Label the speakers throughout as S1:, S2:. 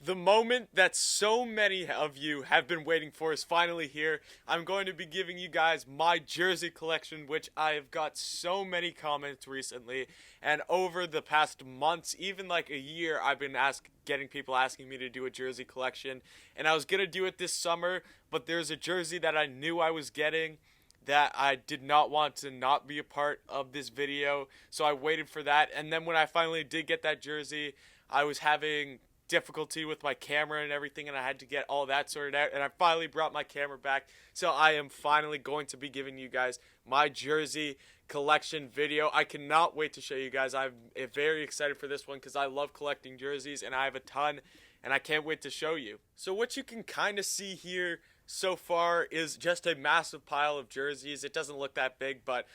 S1: The moment that so many of you have been waiting for is finally here. I'm going to be giving you guys my jersey collection, which I have got so many comments recently. And over the past months, even like a year, I've been getting people asking me to do a jersey collection. And I was going to do it this summer, but there's a jersey that I knew I was getting that I did not want to not be a part of this video. So I waited for that. And then when I finally did get that jersey, I was having difficulty with my camera and everything, and I had to get all that sorted out, and I finally brought my camera back. So I am finally going to be giving you guys my jersey collection video. I cannot wait to show you guys. I'm very excited for this one because I love collecting jerseys, and I have a ton, and I can't wait to show you. So what you can kind of see here so far is just a massive pile of jerseys. It doesn't look that big, but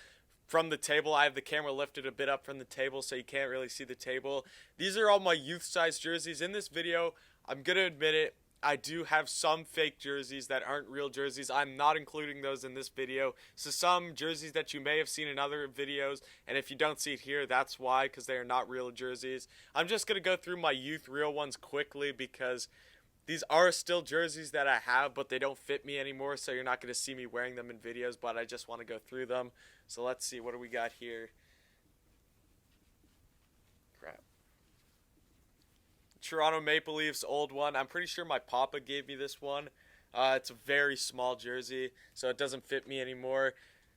S1: from the table, I have the camera lifted a bit up from the table so you can't really see the table. These are all my youth size jerseys. In this video, I'm going to admit it, I do have some fake jerseys that aren't real jerseys. I'm not including those in this video. So some jerseys that you may have seen in other videos, and if you don't see it here, that's why, because they are not real jerseys. I'm just going to go through my youth real ones quickly because these are still jerseys that I have, but they don't fit me anymore, so you're not going to see me wearing them in videos, but I just want to go through them. So let's see, what do we got here? Crap. Toronto Maple Leafs old one. I'm pretty sure my papa gave me this one. It's a very small jersey, so it doesn't fit me anymore.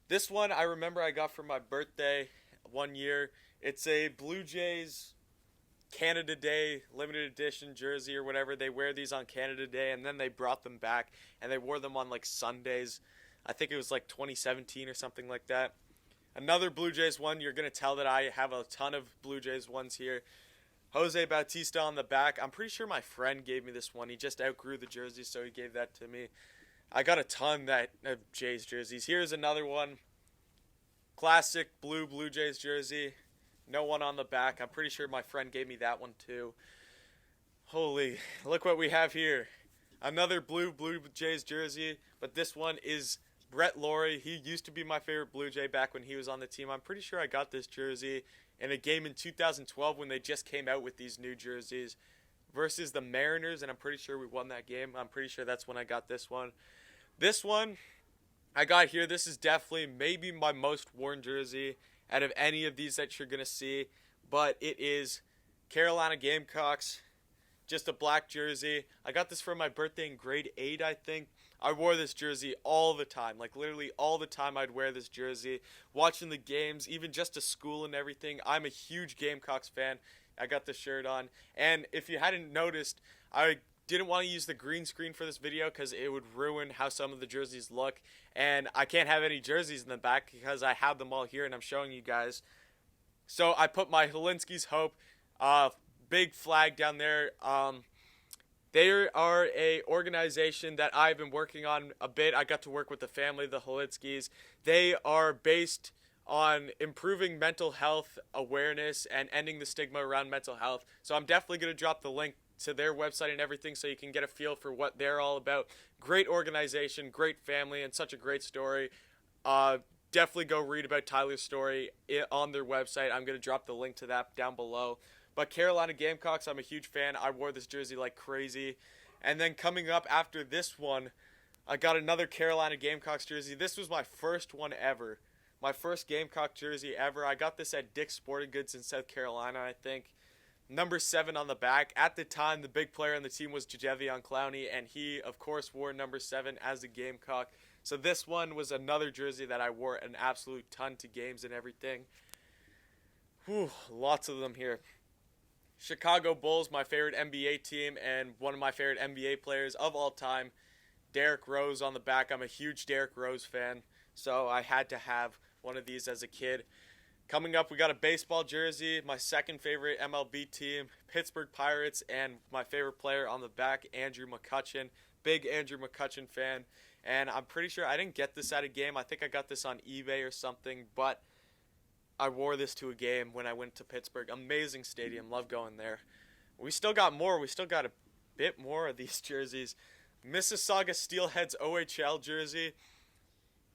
S1: This one I remember I got for my birthday one year. It's a Blue Jays Canada Day limited edition jersey or whatever. They wear these on Canada Day, and then they brought them back and they wore them on like Sundays. I think it was like 2017 or something like that. Another Blue Jays one. You're going to tell that I have a ton of Blue Jays ones here. Jose Bautista on the back. I'm pretty sure my friend gave me this one. He just outgrew the jersey, so he gave that to me. I got a ton of Jays jerseys. Here's another one. Classic Blue Jays jersey. No one on the back. I'm pretty sure my friend gave me that one too. Holy, look what we have here. Another Blue Jays jersey, but this one is Brett Laurie. He used to be my favorite Blue Jay back when he was on the team. I'm pretty sure I got this jersey in a game in 2012 when they just came out with these new jerseys versus the Mariners, and I'm pretty sure we won that game. I'm pretty sure that's when I got this one. This one I got here. This is definitely maybe my most worn jersey out of any of these that you're going to see, but it is Carolina Gamecocks, just a black jersey. I got this for my birthday in grade 8, I think. I wore this jersey all the time, like literally all the time I'd wear this jersey, watching the games, even just to school and everything. I'm a huge Gamecocks fan. I got the shirt on, and if you hadn't noticed, I didn't want to use the green screen for this video because it would ruin how some of the jerseys look, and I can't have any jerseys in the back because I have them all here and I'm showing you guys. So I put my Helinski's Hope big flag down there. They are a organization that I've been working on a bit. I got to work with the family, the Helinskis. They are based on improving mental health awareness and ending the stigma around mental health. So I'm definitely going to drop the link to their website and everything so you can get a feel for what they're all about. Great organization, great family, and such a great story. Definitely go read about Tyler's story on their website. I'm going to drop the link to that down below. But Carolina Gamecocks, I'm a huge fan. I wore this jersey like crazy. And then coming up after this one, I got another Carolina Gamecocks jersey. This was my first one ever. My first Gamecock jersey ever. I got this at Dick's Sporting Goods in South Carolina, I think. Number 7 on the back. At the time, the big player on the team was Jadeveon Clowney, and he, of course, wore number 7 as a Gamecock. So this one was another jersey that I wore an absolute ton to games and everything. Whew, lots of them here. Chicago Bulls, my favorite NBA team and one of my favorite NBA players of all time. Derrick Rose on the back. I'm a huge Derrick Rose fan, so I had to have one of these as a kid. Coming up, we got a baseball jersey, my second favorite MLB team, Pittsburgh Pirates, and my favorite player on the back, Andrew McCutchen. Big Andrew McCutchen fan, and I'm pretty sure I didn't get this at a game. I think I got this on eBay or something, but I wore this to a game when I went to Pittsburgh. Amazing stadium. Love going there. We still got more. We still got a bit more of these jerseys. Mississauga Steelheads OHL jersey.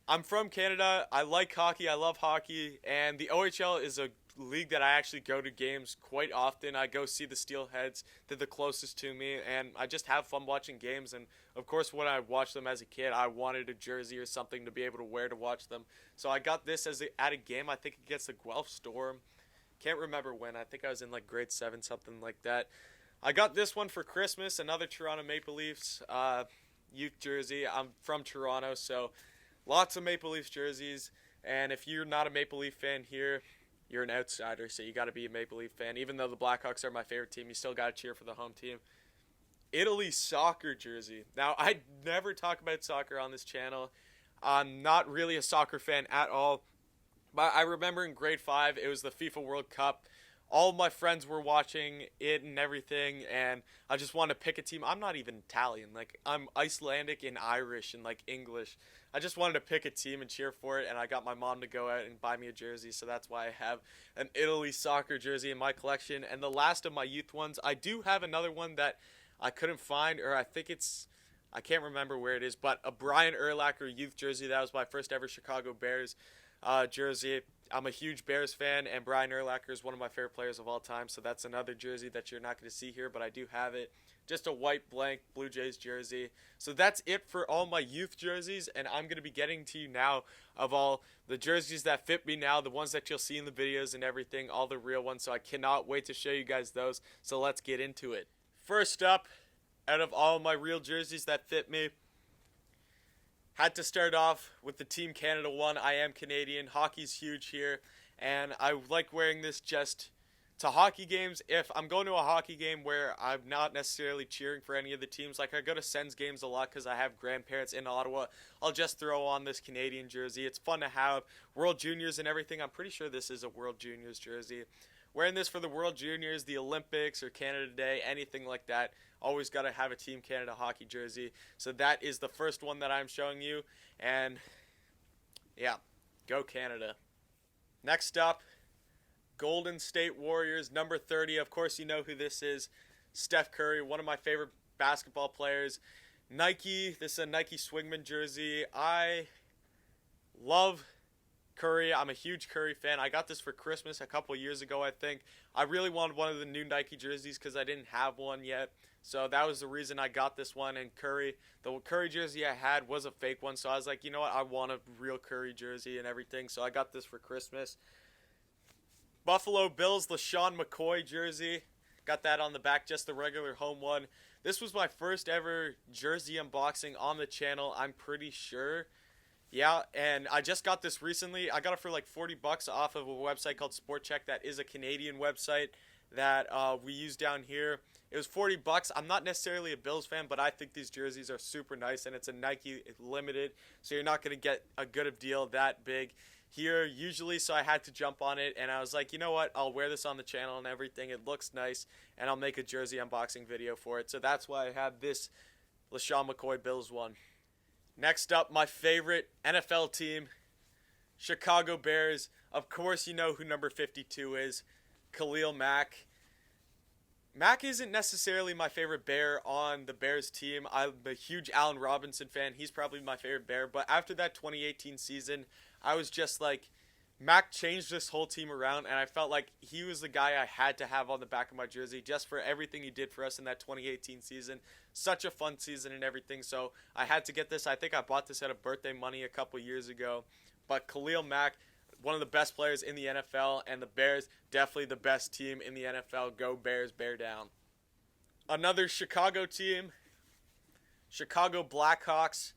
S1: I'm from Canada. I like hockey. I love hockey. And the OHL is a league that I actually go to games quite often. I go see the Steelheads. They're the closest to me, and I just have fun watching games. And of course, when I watched them as a kid, I wanted a jersey or something to be able to wear to watch them. So I got this at a game, I think against the Guelph Storm. Can't remember when. I think I was in like grade 7, something like that. I got this one for Christmas, another Toronto Maple Leafs youth jersey. I'm from Toronto, so lots of Maple Leafs jerseys. And if you're not a Maple Leaf fan here, you're an outsider, so you got to be a Maple Leaf fan. Even though the Blackhawks are my favorite team, you still got to cheer for the home team. Italy soccer jersey. Now, I never talk about soccer on this channel. I'm not really a soccer fan at all. But I remember in grade 5, it was the FIFA World Cup. All of my friends were watching it and everything, and I just wanted to pick a team. I'm not even Italian. Like, I'm Icelandic and Irish and, like, English. I just wanted to pick a team and cheer for it, and I got my mom to go out and buy me a jersey, so that's why I have an Italy soccer jersey in my collection. And the last of my youth ones, I do have another one that I couldn't find, or I think I can't remember where it is, but a Brian Urlacher youth jersey. That was my first ever Chicago Bears jersey. I'm a huge Bears fan, and Brian Urlacher is one of my favorite players of all time, so that's another jersey that you're not going to see here, but I do have it. Just a white blank Blue Jays jersey. So that's it for all my youth jerseys, and I'm going to be getting to you now of all the jerseys that fit me now, the ones that you'll see in the videos and everything, all the real ones, so I cannot wait to show you guys those, so let's get into it. First up, out of all my real jerseys that fit me, had to start off with the Team Canada one. I am Canadian. Hockey's huge here, and I like wearing this just to hockey games. If I'm going to a hockey game where I'm not necessarily cheering for any of the teams, like I go to Sens games a lot because I have grandparents in Ottawa, I'll just throw on this Canadian jersey. It's fun to have. World Juniors and everything. I'm pretty sure this is a World Juniors jersey. Wearing this for the World Juniors, the Olympics, or Canada Day, anything like that. Always got to have a Team Canada hockey jersey. So that is the first one that I'm showing you. And, yeah, go Canada. Next up, Golden State Warriors, number 30. Of course, you know who this is. Steph Curry, one of my favorite basketball players. Nike, this is a Nike Swingman jersey. I love Curry. I'm a huge Curry fan. I got this for Christmas a couple years ago, I think. I really wanted one of the new Nike jerseys because I didn't have one yet. So that was the reason I got this one. And Curry, the Curry jersey I had was a fake one. So I was like, you know what? I want a real Curry jersey and everything. So I got this for Christmas. Buffalo Bills, LaShawn McCoy jersey. Got that on the back, just the regular home one. This was my first ever jersey unboxing on the channel, I'm pretty sure. Yeah, and I just got this recently. I got it for like $40 off of a website called Sport Check. That is a Canadian website that we use down here. It was $40. I'm not necessarily a Bills fan, but I think these jerseys are super nice, and it's a Nike limited, so you're not going to get a good deal that big here usually, so I had to jump on it, and I was like, you know what, I'll wear this on the channel and everything. It looks nice, and I'll make a jersey unboxing video for it. So that's why I have this LaShawn McCoy Bills one. Next up, my favorite NFL team, Chicago Bears. Of course, you know who number 52 is, Khalil Mack. Mack isn't necessarily my favorite Bear on the Bears team. I'm a huge Allen Robinson fan. He's probably my favorite Bear. But after that 2018 season, I was just like, Mack changed this whole team around, and I felt like he was the guy I had to have on the back of my jersey just for everything he did for us in that 2018 season. Such a fun season and everything, so I had to get this. I think I bought this out of birthday money a couple years ago. But Khalil Mack, one of the best players in the NFL, and the Bears, definitely the best team in the NFL. Go Bears, bear down. Another Chicago team, Chicago Blackhawks.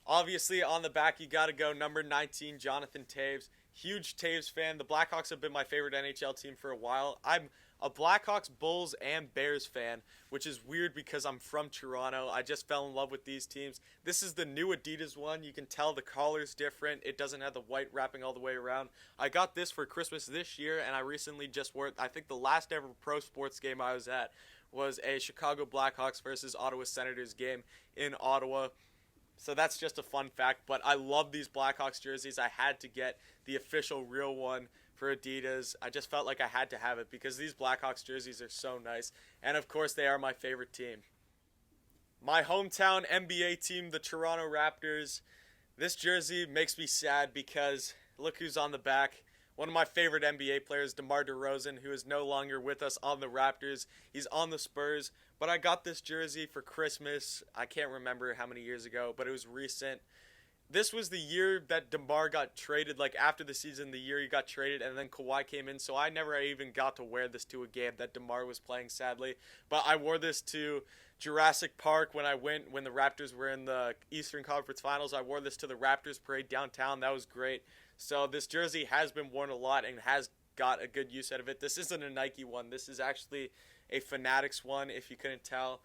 S1: Obviously, on the back, you got to go number 19, Jonathan Toews. Huge Toews fan. The Blackhawks have been my favorite NHL team for a while. I'm a Blackhawks, Bulls, and Bears fan, which is weird because I'm from Toronto. I just fell in love with these teams. This is the new Adidas one. You can tell the collar's different. It doesn't have the white wrapping all the way around. I got this for Christmas this year, and I recently just wore it. I think the last ever pro sports game I was at was a Chicago Blackhawks versus Ottawa Senators game in Ottawa. So that's just a fun fact, but I love these Blackhawks jerseys. I had to get the official real one for Adidas. I just felt like I had to have it because these Blackhawks jerseys are so nice. And of course, they are my favorite team. My hometown NBA team, the Toronto Raptors. This jersey makes me sad because look who's on the back. one of my favorite NBA players, DeMar DeRozan, who is no longer with us on the Raptors. He's on the Spurs, but I got this jersey for Christmas. I can't remember how many years ago, but it was recent. This was the year that DeMar got traded, like after the season, the year he got traded, and then Kawhi came in, so I never even got to wear this to a game that DeMar was playing, sadly. But I wore this to Jurassic Park when when the Raptors were in the Eastern Conference Finals. I wore this to the Raptors parade downtown. That was great. So this jersey has been worn a lot and has got a good use out of it. This isn't a Nike one. This is actually a Fanatics one, if you couldn't tell.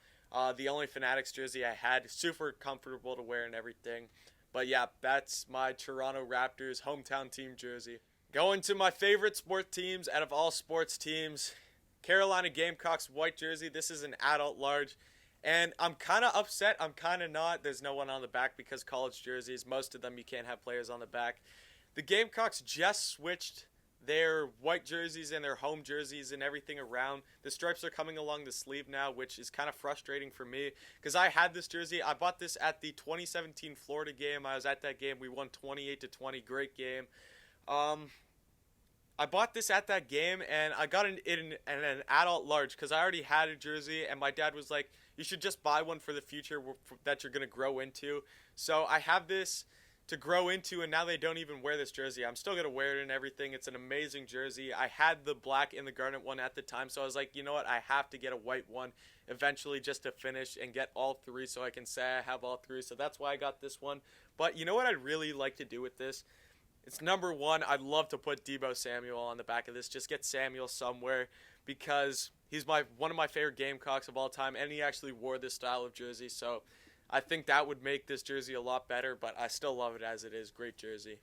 S1: The only Fanatics jersey I had. Super comfortable to wear and everything. But yeah, that's my Toronto Raptors hometown team jersey. Going to my favorite sport teams out of all sports teams, Carolina Gamecocks white jersey. This is an adult large. And I'm kind of upset. I'm kind of not. There's no one on the back because college jerseys, most of them you can't have players on the back. The Gamecocks just switched their white jerseys and their home jerseys and everything around. The stripes are coming along the sleeve now, which is kind of frustrating for me because I had this jersey. I bought this at the 2017 Florida game. I was at that game. We won 28-20. Great game. I bought this at that game, and I got it in an adult large because I already had a jersey, and my dad was like, you should just buy one for the future that you're going to grow into. So I have this to grow into, and now they don't even wear this jersey. I'm still going to wear it and everything. It's an amazing jersey. I had the black and the garnet one at the time, so I was like, you know what? I have to get a white one eventually just to finish and get all three so I can say I have all three. So that's why I got this one. But you know what I'd really like to do with this? It's number one, I'd love to put Deebo Samuel on the back of this. Just get Samuel somewhere because he's one of my favorite Gamecocks of all time, and he actually wore this style of jersey. So I think that would make this jersey a lot better, but I still love it as it is. Great jersey.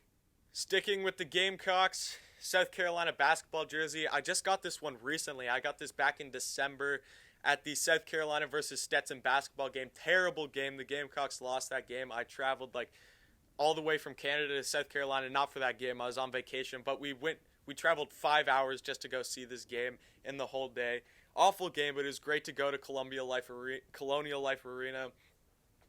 S1: Sticking with the Gamecocks, South Carolina basketball jersey. I just got this one recently. I got this back in December at the South Carolina versus Stetson basketball game. Terrible game. The Gamecocks lost that game. I traveled all the way from Canada to South Carolina, not for that game. I was on vacation, but we traveled 5 hours just to go see this game in the whole day. Awful game, but it was great to go to Colonial Life Arena.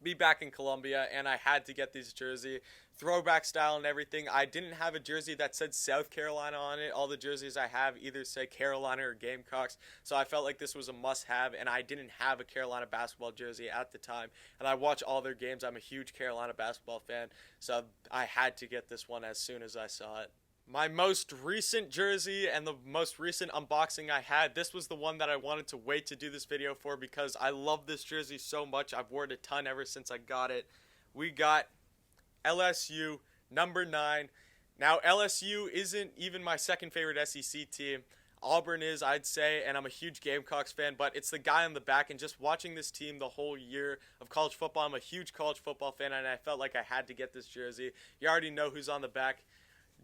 S1: Be back in Columbia, and I had to get this jersey, throwback style and everything. I didn't have a jersey that said South Carolina on it. All the jerseys I have either say Carolina or Gamecocks, so I felt like this was a must-have, and I didn't have a Carolina basketball jersey at the time, and I watch all their games. I'm a huge Carolina basketball fan, so I had to get this one as soon as I saw it. My most recent jersey and the most recent unboxing I had, this was the one that I wanted to wait to do this video for because I love this jersey so much. I've worn it a ton ever since I got it. We got LSU, number 9. Now, LSU isn't even my second favorite SEC team. Auburn is, I'd say, and I'm a huge Gamecocks fan, but it's the guy on the back, and just watching this team the whole year of college football, I'm a huge college football fan, and I felt like I had to get this jersey. You already know who's on the back.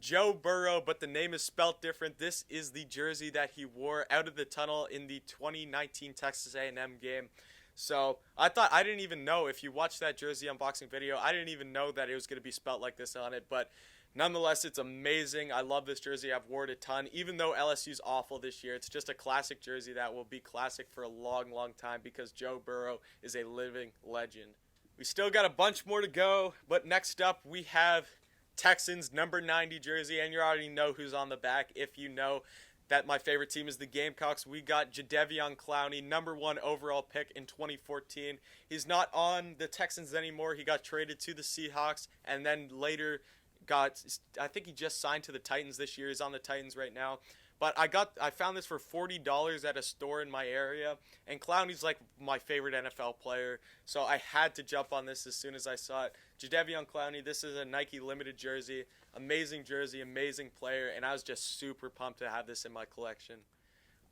S1: Joe Burrow, but the name is spelt different. This is the jersey that he wore out of the tunnel in the 2019 Texas A&M game. So I didn't even know, if you watched that jersey unboxing video, I didn't even know that it was going to be spelt like this on it. But nonetheless, it's amazing. I love this jersey. I've worn it a ton. Even though LSU's awful this year, it's just a classic jersey that will be classic for a long, long time because Joe Burrow is a living legend. We still got a bunch more to go, but next up we have Texans number 90 jersey, and you already know who's on the back. If you know that my favorite team is the Gamecocks, we got Jadeveon Clowney, number 1 overall pick in 2014. He's not on the Texans anymore. He got traded to the Seahawks, and then later I think he just signed to the Titans this year. He's on the Titans right now. But I found this for $40 at a store in my area, and Clowney's like my favorite NFL player, so I had to jump on this as soon as I saw it. Jadeveon Clowney, this is a Nike limited jersey, amazing player, and I was just super pumped to have this in my collection.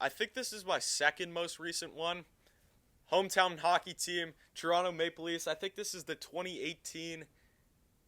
S1: I think this is my second most recent one. Hometown hockey team, Toronto Maple Leafs. I think this is the 2018.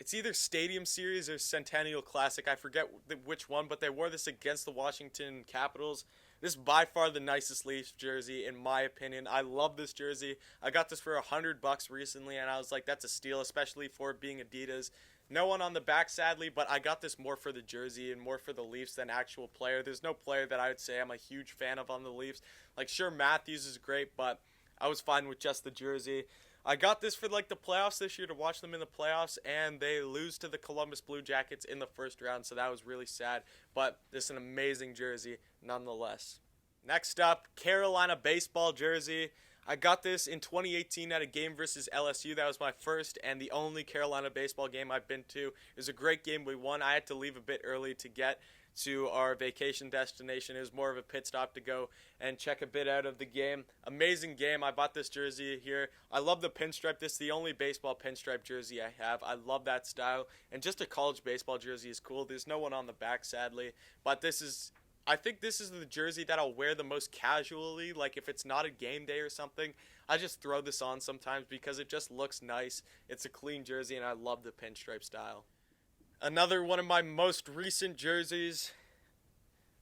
S1: It's either Stadium Series or Centennial Classic. I forget which one, but they wore this against the Washington Capitals. This is by far the nicest Leafs jersey, in my opinion. I love this jersey. I got this for $100 recently, and I was like, that's a steal, especially for it being Adidas. No one on the back, sadly, but I got this more for the jersey and more for the Leafs than actual player. There's no player that I would say I'm a huge fan of on the Leafs. Like, sure, Matthews is great, but I was fine with just the jersey. I got this for like the playoffs this year to watch them in the playoffs, and they lose to the Columbus Blue Jackets in the first round, so that was really sad. But this is an amazing jersey nonetheless. Next up, Carolina baseball jersey. I got this in 2018 at a game versus LSU. That was my first and the only Carolina baseball game I've been to. It was a great game. We won. I had to leave a bit early to get to our vacation destination. It was more of a pit stop to go and check a bit out of the game. Amazing game. I bought this jersey here. I love the pinstripe. This is the only baseball pinstripe jersey I have. I love that style. And just a college baseball jersey is cool. There's no one on the back, sadly. But I think this is the jersey that I'll wear the most casually. Like if it's not a game day or something, I just throw this on sometimes because it just looks nice. It's a clean jersey and I love the pinstripe style. Another one of my most recent jerseys,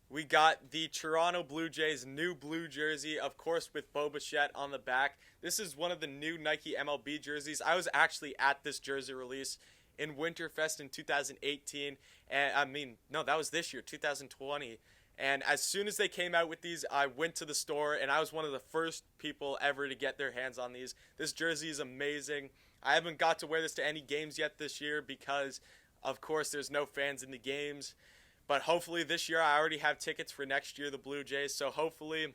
S1: we got the Toronto Blue Jays new blue jersey, of course with Bo Bichette on the back. This is one of the new Nike MLB jerseys. I was actually at this jersey release in Winterfest in 2018, and that was this year, 2020. And as soon as they came out with these, I went to the store, and I was one of the first people ever to get their hands on these. This jersey is amazing. I haven't got to wear this to any games yet this year because, of course, there's no fans in the games. But hopefully this year, I already have tickets for next year, the Blue Jays. So hopefully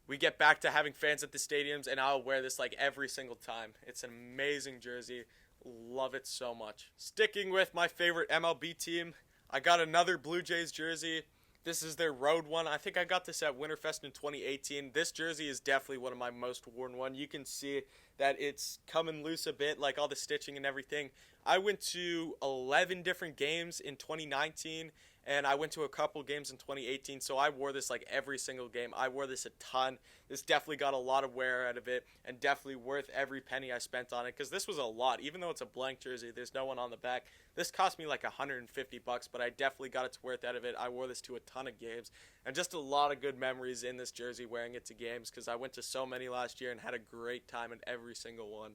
S1: we get back to having fans at the stadiums, and I'll wear this like every single time. It's an amazing jersey. Love it so much. Sticking with my favorite MLB team, I got another Blue Jays jersey. This is their road one. I think I got this at Winterfest in 2018. This jersey is definitely one of my most worn one. You can see that it's coming loose a bit, like all the stitching and everything. I went to 11 different games in 2019, and I went to a couple games in 2018, so I wore this like every single game. I wore this a ton. This definitely got a lot of wear out of it, and definitely worth every penny I spent on it, because this was a lot. Even though it's a blank jersey, there's no one on the back. This cost me like $150, but I definitely got its worth out of it. I wore this to a ton of games, and just a lot of good memories in this jersey wearing it to games, because I went to so many last year and had a great time in every single one.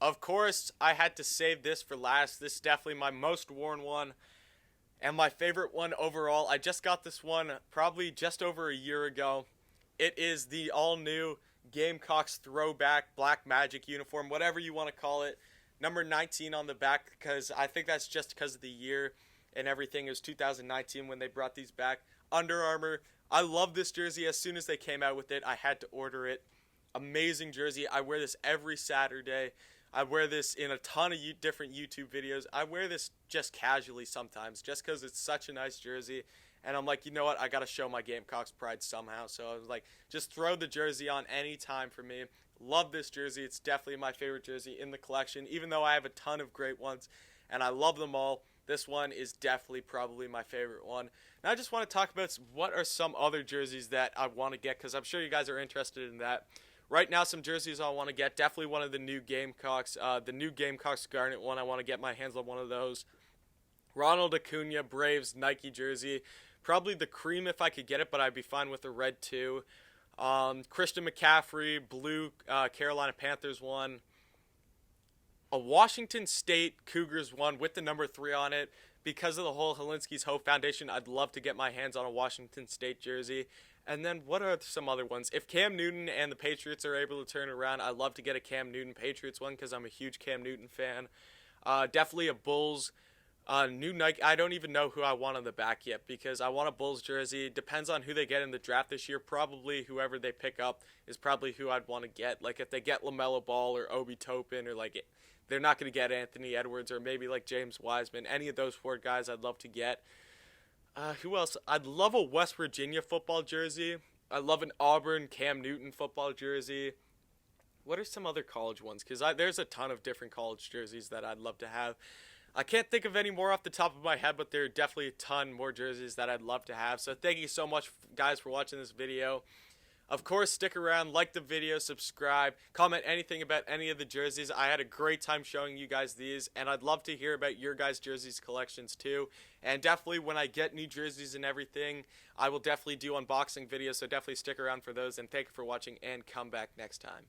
S1: Of course, I had to save this for last. This is definitely my most worn one and my favorite one overall. I just got this one probably just over a year ago. It is the all-new Gamecocks throwback Black Magic uniform, whatever you want to call it. Number 19 on the back, because I think that's just because of the year and everything. It was 2019 when they brought these back. Under Armour. I love this jersey. As soon as they came out with it, I had to order it. Amazing jersey. I wear this every Saturday. I wear this in a ton of different YouTube videos. I wear this just casually sometimes, just because it's such a nice jersey. And I'm like, you know what? I got to show my Gamecocks pride somehow. So I was like, just throw the jersey on any time for me. Love this jersey. It's definitely my favorite jersey in the collection, even though I have a ton of great ones, and I love them all. This one is definitely probably my favorite one. Now I just want to talk about what are some other jerseys that I want to get, because I'm sure you guys are interested in that. Right now, some jerseys I want to get. Definitely one of the new Gamecocks. The new Gamecocks Garnet one. I want to get my hands on one of those. Ronald Acuna Braves Nike jersey. Probably the cream if I could get it, but I'd be fine with the red too. Christian McCaffrey blue Carolina Panthers one. A Washington State Cougars one with the number 3 on it. Because of the whole Helinski's Hope Foundation, I'd love to get my hands on a Washington State jersey. And then what are some other ones? If Cam Newton and the Patriots are able to turn around, I'd love to get a Cam Newton Patriots one because I'm a huge Cam Newton fan. Definitely a Bulls new Nike. I don't even know who I want on the back yet because I want a Bulls jersey. Depends on who they get in the draft this year. Probably whoever they pick up is probably who I'd want to get. Like if they get LaMelo Ball or Obi Toppin, or like they're not going to get Anthony Edwards or maybe like James Wiseman. Any of those 4 guys I'd love to get. Who else? I'd love a West Virginia football jersey. I love an Auburn Cam Newton football jersey. What are some other college ones? Because there's a ton of different college jerseys that I'd love to have. I can't think of any more off the top of my head, but there are definitely a ton more jerseys that I'd love to have. So thank you so much, guys, for watching this video. Of course, stick around, like the video, subscribe, comment anything about any of the jerseys. I had a great time showing you guys these, and I'd love to hear about your guys' jerseys collections too. And definitely when I get new jerseys and everything, I will definitely do unboxing videos, so definitely stick around for those. And thank you for watching, and come back next time.